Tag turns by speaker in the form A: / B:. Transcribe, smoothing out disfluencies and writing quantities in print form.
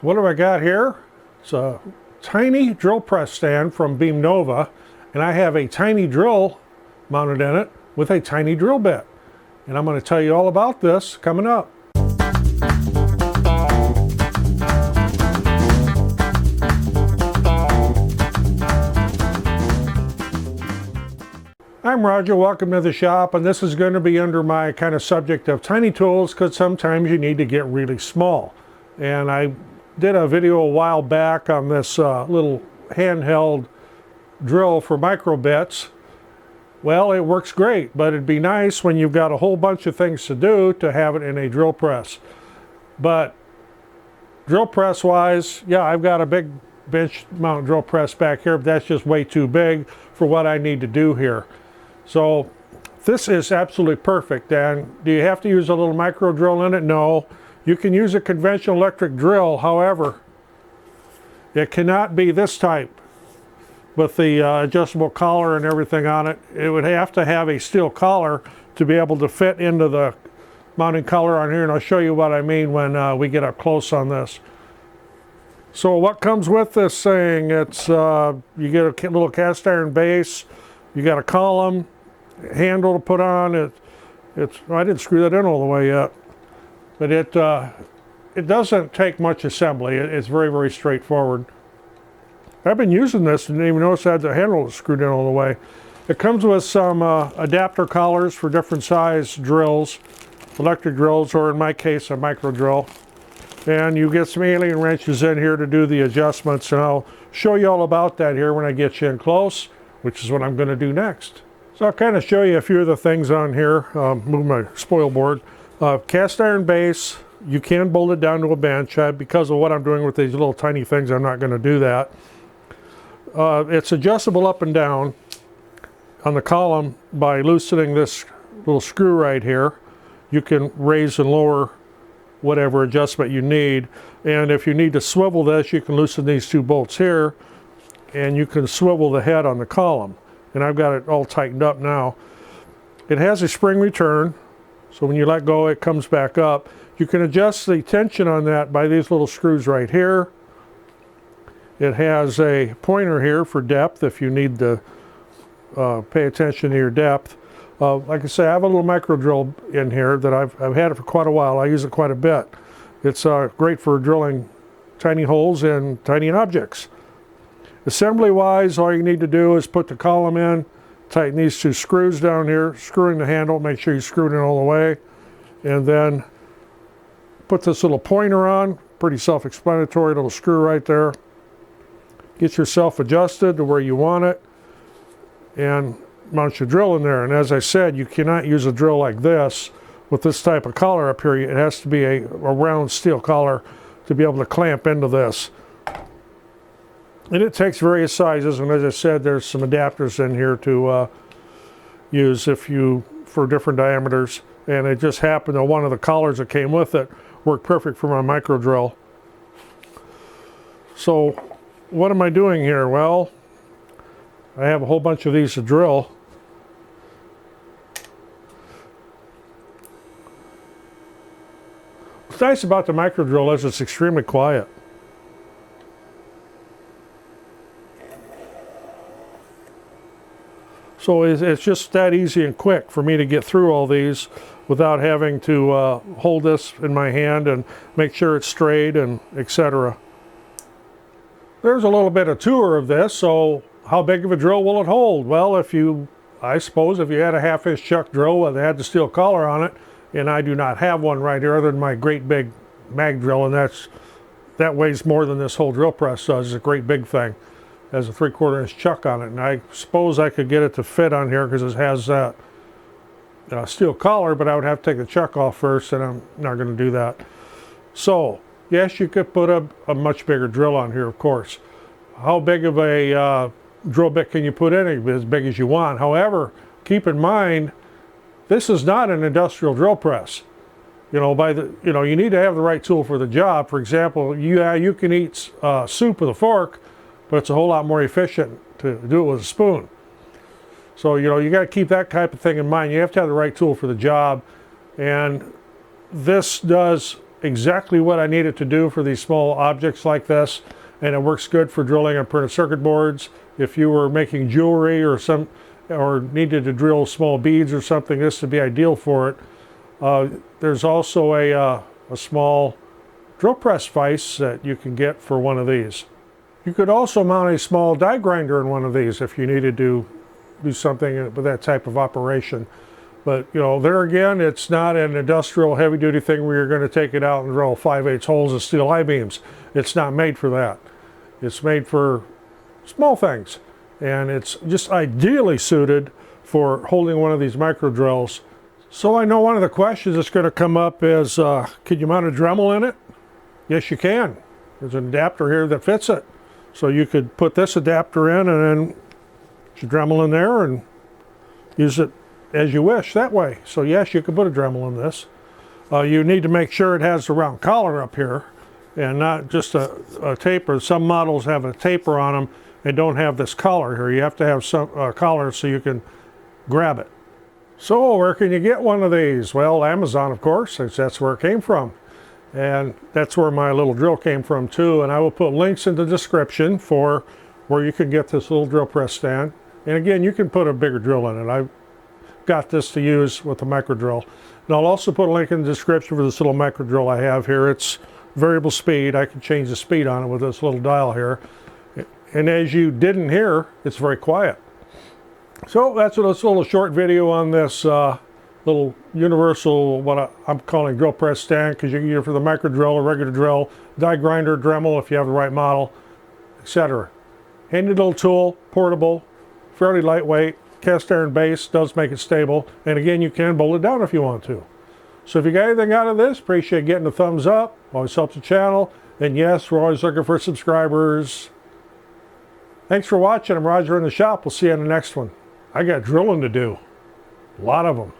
A: What do I got here? It's a tiny drill press stand from Beamnova, and I have a tiny drill mounted in it with a tiny drill bit. And I'm going to tell you all about this coming up. I'm Roger, welcome to the shop, and this is going to be under my kind of subject of tiny tools, because sometimes you need to get really small. And I did a video a while back on this little handheld drill for micro bits. Well, it works great, but it'd be nice when you've got a whole bunch of things to do to have it in a drill press. But drill press wise, yeah, I've got a big bench mount drill press back here, but that's just way too big for what I need to do here. So this is absolutely perfect. And do you have to use a little micro drill in it? No. You can use a conventional electric drill. However, it cannot be this type with the adjustable collar and everything on it. It would have to have a steel collar to be able to fit into the mounting collar on here, and I'll show you what I mean when we get up close on this. So what comes with this thing? It's you get a little cast iron base, you got a column, handle to put on. I didn't screw that in all the way yet, but it doesn't take much assembly. It's very, very straightforward. I've been using this and didn't even notice I had the handle screwed in all the way. It comes with some adapter collars for different size drills, electric drills, or in my case a micro drill. And you get some alien wrenches in here to do the adjustments, and I'll show you all about that here when I get you in close, which is what I'm going to do next. So I'll kind of show you a few of the things on here. Move my spoil board. Cast iron base. You can bolt it down to a bench. Because of what I'm doing with these little tiny things, I'm not going to do that. It's adjustable up and down on the column by loosening this little screw right here. You can raise and lower whatever adjustment you need. And if you need to swivel this, you can loosen these two bolts here, and you can swivel the head on the column. And I've got it all tightened up now. It has a spring return, so when you let go, it comes back up. You can adjust the tension on that by these little screws right here. It has a pointer here for depth if you need to pay attention to your depth. Like I say, I have a little micro drill in here that I've had it for quite a while. I use it quite a bit. It's great for drilling tiny holes in tiny objects. Assembly wise, all you need to do is put the column in, tighten these two screws down here, screwing the handle, make sure you screw it in all the way, and then put this little pointer on. Pretty self-explanatory, little screw right there. Get yourself adjusted to where you want it, and mount your drill in there. And as I said, you cannot use a drill like this with this type of collar up here. It has to be a round steel collar to be able to clamp into this. And it takes various sizes, and as I said, there's some adapters in here to use for different diameters. And it just happened that one of the collars that came with it worked perfect for my micro drill. So what am I doing here? Well, I have a whole bunch of these to drill. What's nice about the micro drill is it's extremely quiet. So it's just that easy and quick for me to get through all these without having to hold this in my hand and make sure it's straight and etc. There's a little bit of tour of this. So how big of a drill will it hold? Well, I suppose if you had a 1/2-inch chuck drill that had the steel collar on it, and I do not have one right here other than my great big mag drill, and that weighs more than this whole drill press does. It's a great big thing. It has a 3/4-inch chuck on it, and I suppose I could get it to fit on here because it has that steel collar, but I would have to take the chuck off first, and I'm not going to do that. So yes, you could put a much bigger drill on here, of course. How big of a drill bit can you put in it? As big as you want. However, keep in mind, this is not an industrial drill press. You need to have the right tool for the job. For example, you can eat soup with a fork, but it's a whole lot more efficient to do it with a spoon. So, you got to keep that type of thing in mind. You have to have the right tool for the job. And this does exactly what I need it to do for these small objects like this, and it works good for drilling on printed circuit boards. If you were making jewelry or needed to drill small beads or something, this would be ideal for it. There's also a small drill press vise that you can get for one of these. You could also mount a small die grinder in one of these if you needed to do something with that type of operation. But you know, there again, it's not an industrial heavy-duty thing where you're going to take it out and drill 5/8 holes of steel I-beams. It's not made for that. It's made for small things, and it's just ideally suited for holding one of these micro drills. So I know one of the questions that's going to come up is, can you mount a Dremel in it? Yes, you can. There's an adapter here that fits it. So you could put this adapter in and then put your Dremel in there and use it as you wish that way. So yes, you can put a Dremel in this. You need to make sure it has the round collar up here and not just a taper. Some models have a taper on them and don't have this collar here. You have to have some collar so you can grab it. So where can you get one of these? Well, Amazon, of course, since that's where it came from. And that's where my little drill came from too. And I will put links in the description for where you can get this little drill press stand. And again, you can put a bigger drill in it. I've got this to use with the micro drill. And I'll also put a link in the description for this little micro drill I have here. It's variable speed. I can change the speed on it with this little dial here. And as you didn't hear, it's very quiet. So that's this little short video on this little universal, what I'm calling drill press stand, because you can use it for the micro drill, a regular drill, die grinder, Dremel if you have the right model, etc. Handy little tool, portable, fairly lightweight, cast iron base, does make it stable, and again, you can bolt it down if you want to. So if you got anything out of this, appreciate getting a thumbs up, always helps the channel, and yes, we're always looking for subscribers. Thanks for watching. I'm Roger in the shop. We'll see you in the next one. I got drilling to do, a lot of them.